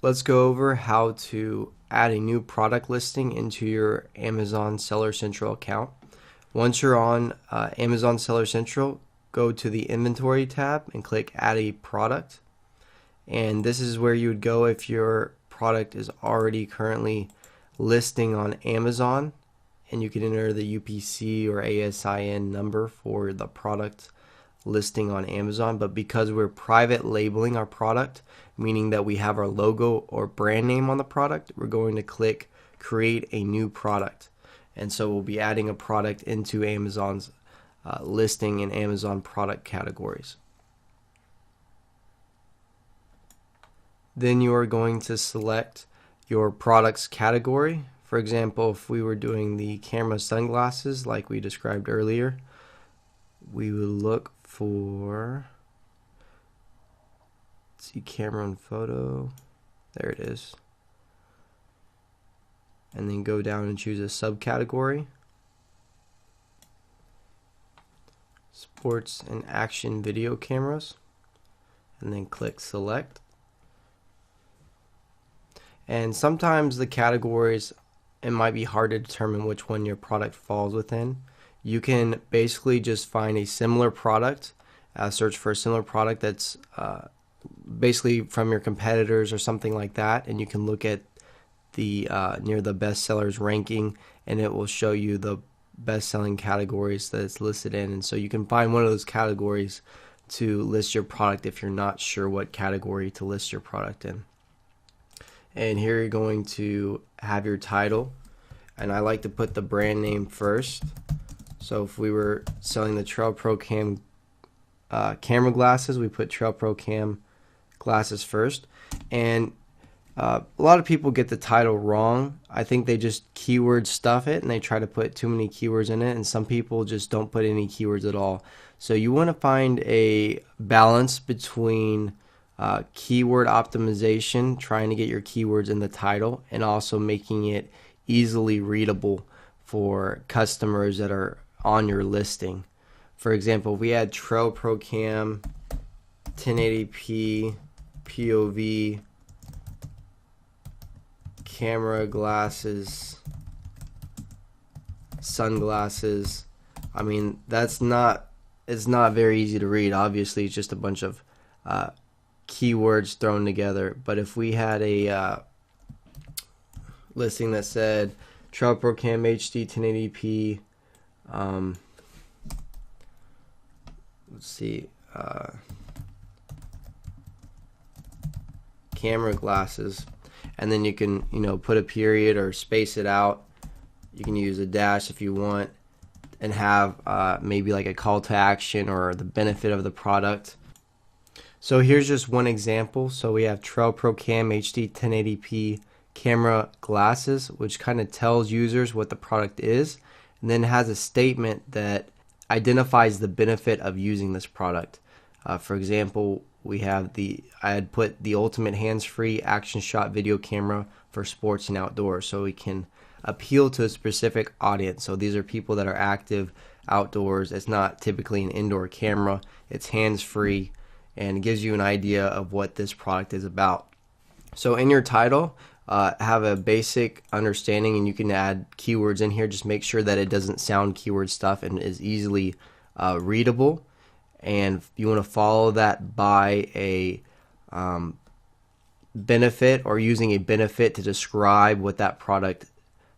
Let's go over how to add a new product listing into your Amazon Seller Central account. Once you're on Amazon Seller Central, go to the Inventory tab and click Add a Product. And this is where you would go if your product is already currently listing on Amazon, and you can enter the UPC or ASIN number for the product listing on Amazon. But because we're private labeling our product, meaning that we have our logo or brand name on the product, we're going to click create a new product. And so we'll be adding a product into Amazon's listing in Amazon product categories. Then you are going to select your product's category. For example, if we were doing the camera sunglasses like we described earlier, we would look for, let's see, camera and photo. There it is. And then go down and choose a subcategory. Sports and action video cameras. And then click select. And sometimes the categories, it might be hard to determine which one your product falls within. You can basically just find a similar product, search for a similar product that's basically from your competitors or something like that, and you can look at the near the bestsellers ranking, and it will show you the best-selling categories that it's listed in. And so you can find one of those categories to list your product if you're not sure what category to list your product in. And here you're going to have your title, and I like to put the brand name first. So if we were selling the Trail Pro Cam camera glasses, we put Trail Pro Cam glasses first. And a lot of people get the title wrong. I think they just keyword stuff it and they try to put too many keywords in it, and some people just don't put any keywords at all. So you want to find a balance between keyword optimization, trying to get your keywords in the title, and also making it easily readable for customers that are on your listing. For example, if we had Trail Pro Cam 1080p POV camera glasses sunglasses, I mean, it's not very easy to read. Obviously, it's just a bunch of keywords thrown together. But if we had a listing that said Trail Pro Cam HD 1080p, let's see, camera glasses, and then you can put a period or space it out. You can use a dash if you want, and have maybe like a call to action or the benefit of the product. So here's just one example. So we have Trail Pro Cam HD 1080p camera glasses, which kind of tells users what the product is, and then has a statement that identifies the benefit of using this product. For example, I had put the ultimate hands-free action shot video camera for sports and outdoors, so we can appeal to a specific audience. So these are people that are active outdoors. It's not typically an indoor camera. It's hands-free, and it gives you an idea of what this product is about. So in your title, have a basic understanding, and you can add keywords in here. Just make sure that it doesn't sound keyword stuff and is easily readable. And you want to follow that by a benefit, or using a benefit to describe what that product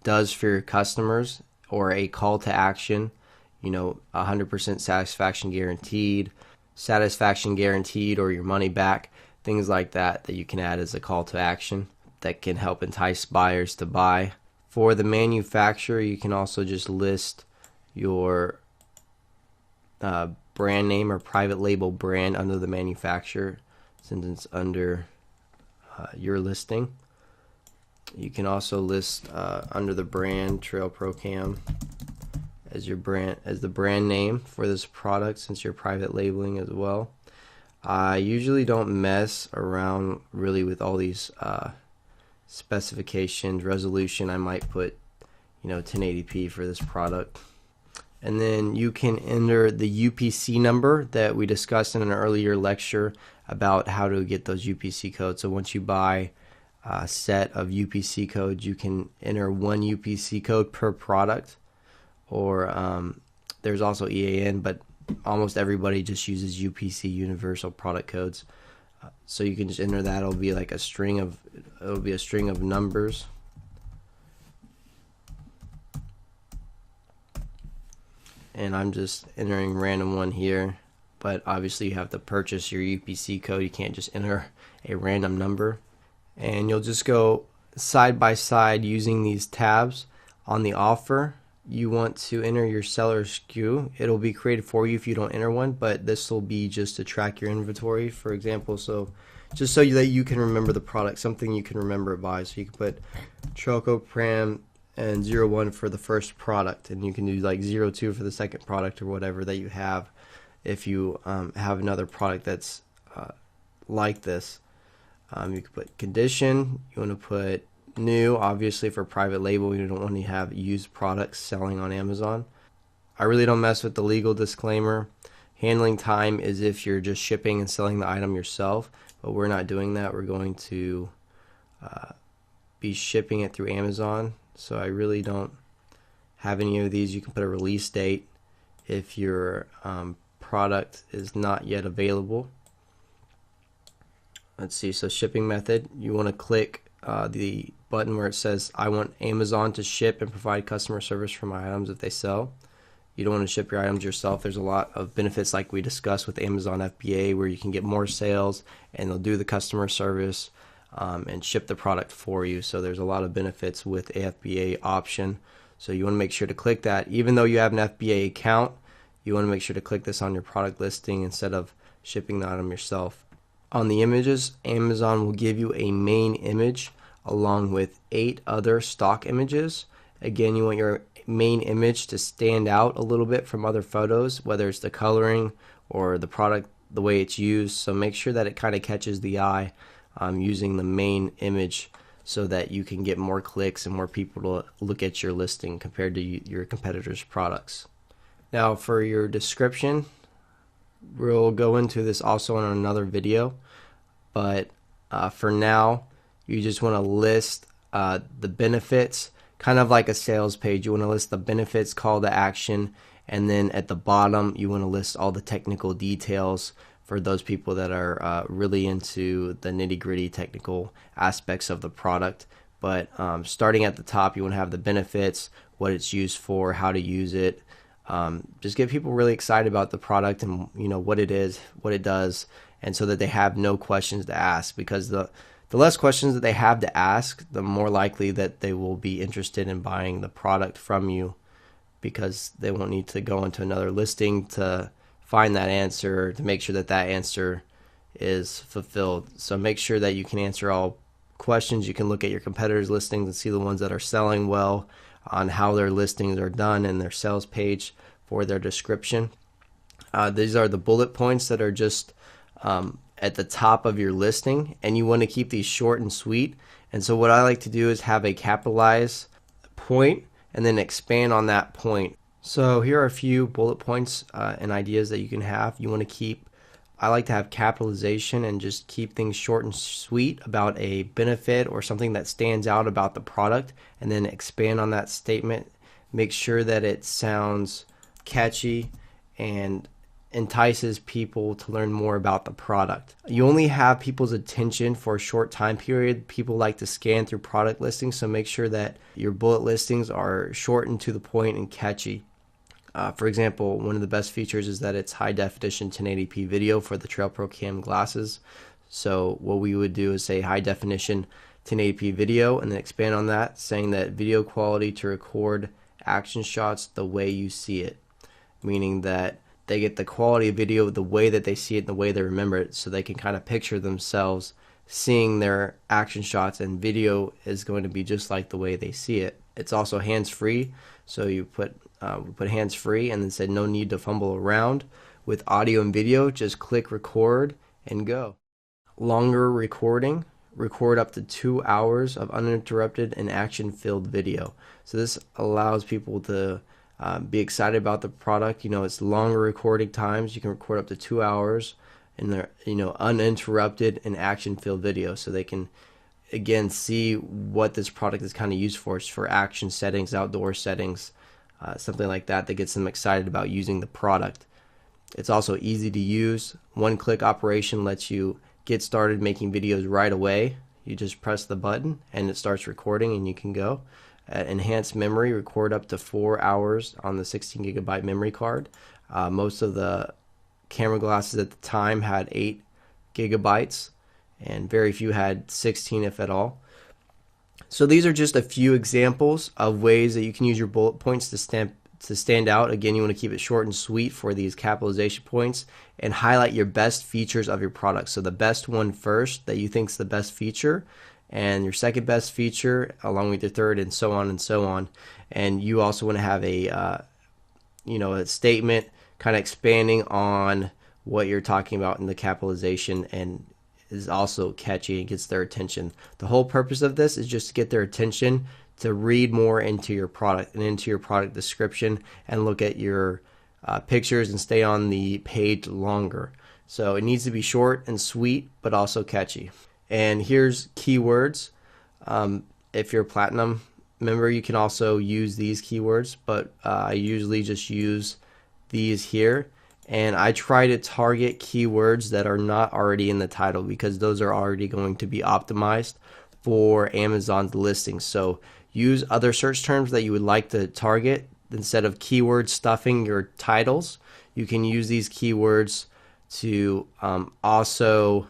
does for your customers, or a call to action, 100% satisfaction guaranteed, or your money back, things like that you can add as a call to action that can help entice buyers to buy. For the manufacturer, you can also just list your brand name or private label brand under the manufacturer, since it's under your listing. You can also list under the brand Trail Pro Cam as the brand name for this product, since you're private labeling as well. I usually don't mess around really with all these specifications. Resolution, I might put 1080p for this product. And then you can enter the UPC number that we discussed in an earlier lecture about how to get those UPC codes. So once you buy set of UPC codes. You can enter one UPC code per product, or there's also EAN, but almost everybody just uses UPC, Universal Product Codes. So you can just enter that. It'll be like a string of numbers. And I'm just entering random one here, but obviously you have to purchase your UPC code. You can't just enter a random number. And you'll just go side by side using these tabs. On the offer, you want to enter your seller SKU. It'll be created for you if you don't enter one, but this will be just to track your inventory, for example. So just so that you can remember the product, something you can remember it by. So you can put Choco Pram and 01 for the first product, and you can do like 02 for the second product, or whatever that you have. If you have another product that's like this, you can put condition. You want to put new, obviously for private label. You don't want to have used products selling on Amazon. I really don't mess with the legal disclaimer. Handling time is if you're just shipping and selling the item yourself, but we're not doing that. We're going to be shipping it through Amazon. So I really don't have any of these. You can put a release date if your product is not yet available. Let's see, so shipping method, you want to click the button where it says I want Amazon to ship and provide customer service for my items if they sell. You don't want to ship your items yourself. There's a lot of benefits like we discussed with Amazon FBA, where you can get more sales and they'll do the customer service and ship the product for you. So there's a lot of benefits with a FBA option. So you want to make sure to click that. Even though you have an FBA account, you want to make sure to click this on your product listing instead of shipping the item yourself. On the images, Amazon will give you a main image along with 8 other stock images. Again, you want your main image to stand out a little bit from other photos, whether it's the coloring or the product, the way it's used. So make sure that it kind of catches the eye using the main image, so that you can get more clicks and more people to look at your listing compared to your competitors' products. Now for your description, we'll go into this also in another video, but for now you just want to list the benefits, kind of like a sales page. You want to list the benefits, call to action, and then at the bottom you want to list all the technical details for those people that are really into the nitty-gritty technical aspects of the product. But starting at the top, you want to have the benefits, what it's used for, how to use it. Just get people really excited about the product and what it is, what it does, and so that they have no questions to ask. Because the less questions that they have to ask, the more likely that they will be interested in buying the product from you, because they won't need to go into another listing to find that answer, to make sure that that answer is fulfilled. So make sure that you can answer all questions. You can look at your competitors' listings and see the ones that are selling well, on how their listings are done and their sales page for their description. These are the bullet points that are just at the top of your listing, and you want to keep these short and sweet. And so what I like to do is have a capitalized point and then expand on that point. So here are a few bullet points and ideas that you can have. You want to keep, I like to have capitalization and just keep things short and sweet about a benefit or something that stands out about the product, and then expand on that statement. Make sure that it sounds catchy and entices people to learn more about the product. You only have people's attention for a short time period. People like to scan through product listings, so make sure that your bullet listings are short and to the point and catchy. For example, one of the best features is that it's high definition 1080p video for the Trail Pro Cam glasses. So what we would do is say high definition 1080p video, and then expand on that, saying that video quality to record action shots the way you see it, meaning that they get the quality of video the way that they see it and the way they remember it, so they can kind of picture themselves seeing their action shots, and video is going to be just like the way they see it. It's also hands-free, so you put hands-free and then said no need to fumble around. With audio and video, just click record and go. Longer recording, record up to 2 hours of uninterrupted and action-filled video. So this allows people to be excited about the product. It's longer recording times. You can record up to 2 hours in their uninterrupted and action-filled video, so they can again, see what this product is kind of used for. It's for action settings, outdoor settings, something like that gets them excited about using the product. It's also easy to use. One-click operation lets you get started making videos right away. You just press the button and it starts recording and you can go. Enhanced memory, record up to 4 hours on the 16 gigabyte memory card. Most of the camera glasses at the time had 8 gigabytes and very few had 16, if at all. So these are just a few examples of ways that you can use your bullet points to stand out. Again, you want to keep it short and sweet for these capitalization points and highlight your best features of your product. So the best one first that you think is the best feature, and your second best feature along with your third, and so on and so on. And you also want to have a a statement kind of expanding on what you're talking about in the capitalization, and is also catchy and gets their attention. The whole purpose of this is just to get their attention to read more into your product and into your product description and look at your pictures and stay on the page longer. So it needs to be short and sweet, but also catchy. And here's keywords. If you're a platinum member, you can also use these keywords, but I usually just use these here. And I try to target keywords that are not already in the title, because those are already going to be optimized for Amazon's listings. So use other search terms that you would like to target. Instead of keyword stuffing your titles, you can use these keywords to also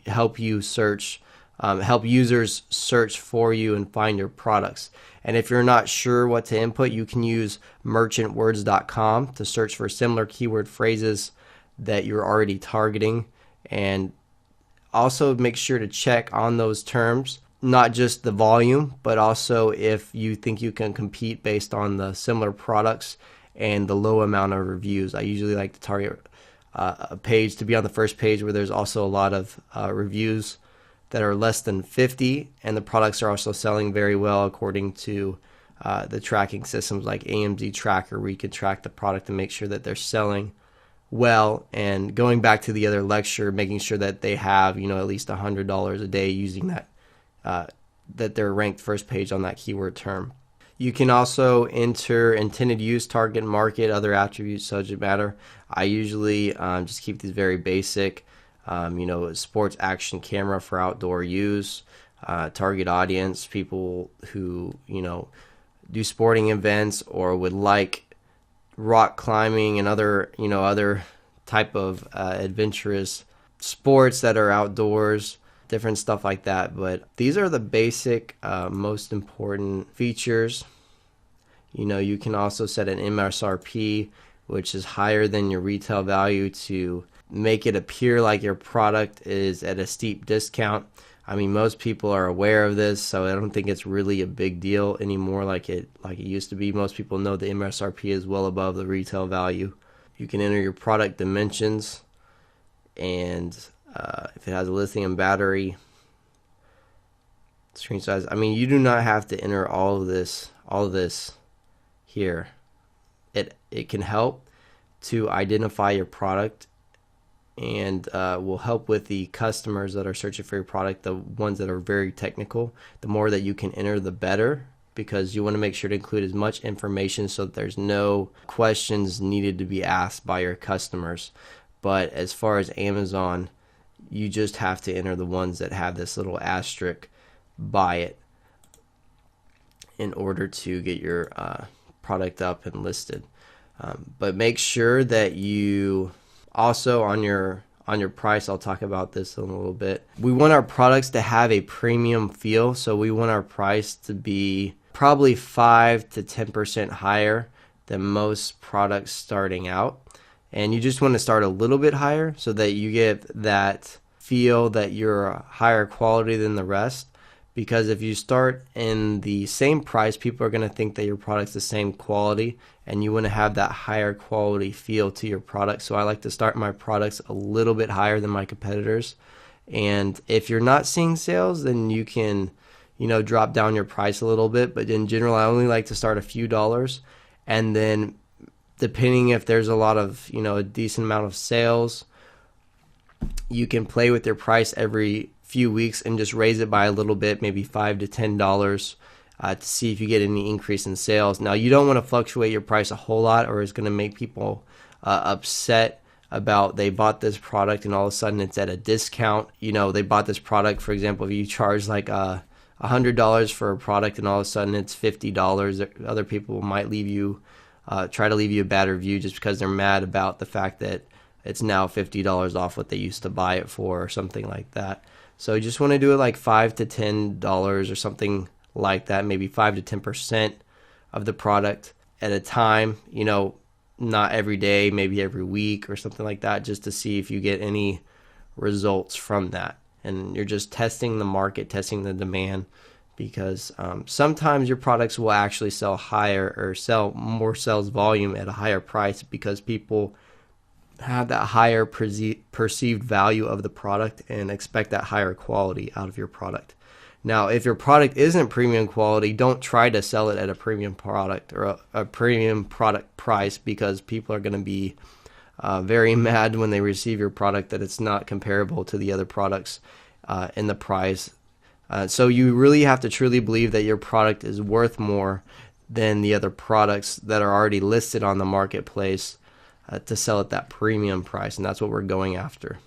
help you search, help users search for you and find your products. And if you're not sure what to input, you can use merchantwords.com to search for similar keyword phrases that you're already targeting. And also make sure to check on those terms, not just the volume, but also if you think you can compete based on the similar products and the low amount of reviews. I usually like to target a page to be on the first page where there's also a lot of reviews that are less than 50, and the products are also selling very well according to the tracking systems like AMZ Tracker, where you can track the product and make sure that they're selling well. And going back to the other lecture, making sure that they have at least $100 a day using that, that they're ranked first page on that keyword term. You can also enter intended use, target market, other attributes, subject matter. I usually just keep these very basic. Sports action camera for outdoor use, target audience, people who, do sporting events or would like rock climbing and other type of adventurous sports that are outdoors, different stuff like that. But these are the basic, most important features. You can also set an MSRP, which is higher than your retail value, to make it appear like your product is at a steep discount. I mean, most people are aware of this, so I don't think it's really a big deal anymore like it used to be. Most people know the MSRP is well above the retail value. You can enter your product dimensions, and if it has a lithium battery, screen size. I mean, you do not have to enter all of this here. It can help to identify your product, and will help with the customers that are searching for your product, the ones that are very technical. The more that you can enter, the better, because you want to make sure to include as much information so that there's no questions needed to be asked by your customers. But as far as Amazon, you just have to enter the ones that have this little asterisk by it in order to get your product up and listed. But make sure that you also on your price, I'll talk about this in a little bit. We want our products to have a premium feel, so we want our price to be probably 5 to 10% higher than most products starting out. And you just want to start a little bit higher so that you get that feel that you're higher quality than the rest. Because if you start in the same price, people are going to think that your product's the same quality, and you want to have that higher quality feel to your product. So I like to start my products a little bit higher than my competitors. And if you're not seeing sales, then you can, drop down your price a little bit. But in general, I only like to start a few dollars, and then depending if there's a lot of, a decent amount of sales, you can play with your price every few weeks and just raise it by a little bit, maybe $5 to $10, to see if you get any increase in sales. Now, you don't want to fluctuate your price a whole lot, or it's going to make people upset about they bought this product and all of a sudden it's at a discount. You know, they bought this product, for example, if you charge like $100 for a product and all of a sudden it's $50, other people might leave you, try to leave you a bad review just because they're mad about the fact that it's now $50 off what they used to buy it for, or something like that. So you just want to do it like $5 to $10 or something like that, maybe 5 to 10% of the product at a time, you know, not every day, maybe every week or something like that, just to see if you get any results from that. And you're just testing the market, testing the demand, because sometimes your products will actually sell higher or sell more sales volume at a higher price because people have that higher perceived value of the product and expect that higher quality out of your product. Now, if your product isn't premium quality, don't try to sell it at a premium product or a premium product price, because people are going to be very mad when they receive your product that it's not comparable to the other products in the price. So you really have to truly believe that your product is worth more than the other products that are already listed on the marketplace to sell at that premium price, and that's what we're going after.